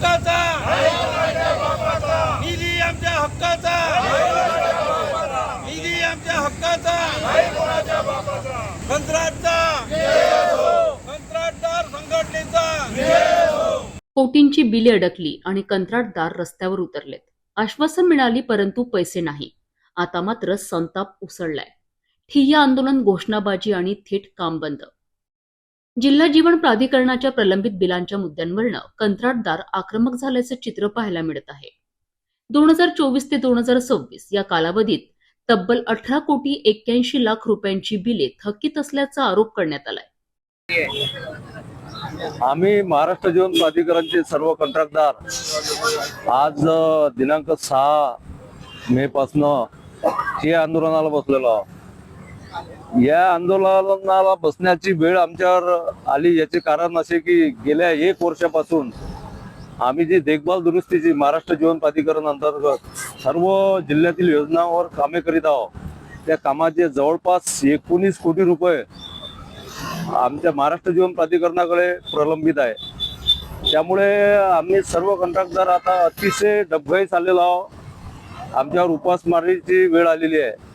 हक्काचा, निधी आमच्या हक्काचा, निधी आमच्या हक्काचा, कंत्राटदार संघटनेचा। कोटींची बिले अडकली आणि कंत्राटदार रस्त्यावर उतरलेत। आश्वासन मिळाली परंतु पैसे नाही। आता मात्र संताप उसळलाय। ठिय्या आंदोलन, घोषणाबाजी आणि थेट काम बंद। जिल्हा जीवन प्राधिकरणाच्या प्रलंबित बिलांच्या मुद्द्यांवरनं कंत्राटदार आक्रमक झाल्याचं चित्र पाहायला मिळत आहे। 2024 ते 2026 या कालावधीत तब्बल 18 कोटी 81 लाख रुपयांची बिले थकीत असल्याचा आरोप करण्यात आलाय। आम्ही महाराष्ट्र जीवन प्राधिकरणचे सर्व कंत्राटदार आज दिनांक 6 मे पासून या आंदोलनाला बसलेलो आहोत। या आंदोलनाला बसण्याची वेळ आमच्यावर आली याचे कारण असे की गेल्या 1 वर्षापासून आम्ही जी देखभाल दुरुस्तीची महाराष्ट्र जीवन प्राधिकरण अंतर्गत सर्व जिल्ह्यातील योजनांवर कामे करीत आहोत। त्या कामाचे जवळपास 19 कोटी रुपये आमच्या महाराष्ट्र जीवन प्राधिकरणाकडे प्रलंबित आहे। त्यामुळे आम्ही सर्व कंत्राटदार आता अतिशय डबघाईस आलेलो आहोत। आमच्यावर उपासमारीची वेळ आलेली आहे।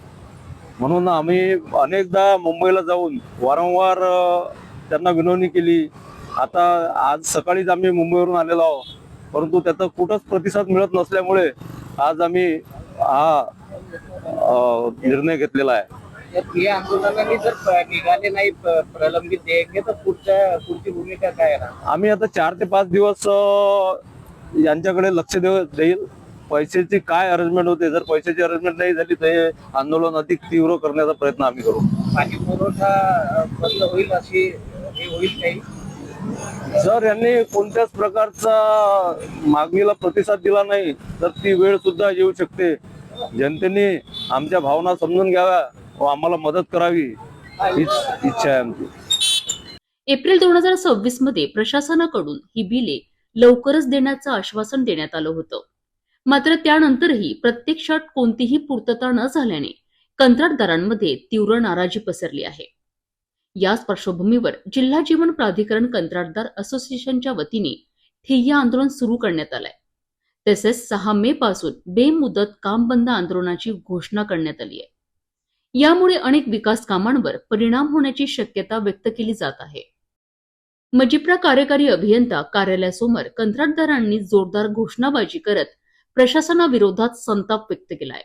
म्हणून आम्ही अनेकदा मुंबईला जाऊन वारंवार त्यांना विनवणी केली। आता आज सकाळीच आम्ही मुंबईवरून आलेलो आहोत, परंतु त्याचा कुठंच प्रतिसाद मिळत नसल्यामुळे आज आम्ही हा निर्णय घेतलेला आहे। या आंदोलनाने जर निघाले नाही प्रलंबित देयके तर पुढची भूमिका काय आहे? आम्ही आता 4 ते 5 दिवस यांच्याकडे लक्ष देईल। पैशाची काय अरेंजमेंट होते, जर पैशाची अरेंजमेंट नाही झाली तर हे आंदोलन अधिक तीव्र करण्याचा प्रयत्न आम्ही करू। पाणी पुरवठा बंद होईल अशी हे होईल काही? जर यांनी कोणत्याच प्रकारचा मागणीला प्रतिसाद दिला नाही तर ती वेळ सुद्धा येऊ शकते। जनतेने आमच्या भावना समजून घ्याव्या व आम्हाला मदत करावी हीच इच्छा आहे आमची। एप्रिल 2026 मध्ये प्रशासनाकडून ही बिले लवकरच देण्याचं आश्वासन देण्यात आलं होतं। मात्र त्यानंतरही प्रत्यक्षात कोणतीही पूर्तता न झाल्याने कंत्राटदारांमध्ये तीव्र नाराजी पसरली आहे। याच पार्श्वभूमीवर जिल्हा जीवन प्राधिकरण कंत्राटदार असोसिएशनच्या वतीने ठिय्या आंदोलन सुरू करण्यात आलंय। तसेच 6 मे पासून बेमुदत काम बंद आंदोलनाची घोषणा करण्यात आली आहे। यामुळे अनेक विकास कामांवर परिणाम होण्याची शक्यता व्यक्त केली जात आहे। मजिप्रा कार्यकारी अभियंता कार्यालयासमोर कंत्राटदारांनी जोरदार घोषणाबाजी करत प्रशासनाविरोधात संताप व्यक्त केलाय।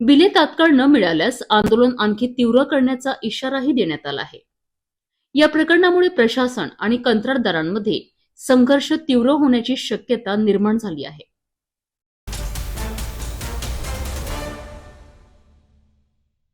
बिले तात्काळ न मिळाल्यास आंदोलन आणखी तीव्र करण्याचा इशाराही देण्यात आला आहे। या प्रकरणामुळे प्रशासन आणि कंत्राटदारांमध्ये संघर्ष तीव्र होण्याची शक्यता निर्माण झाली आहे।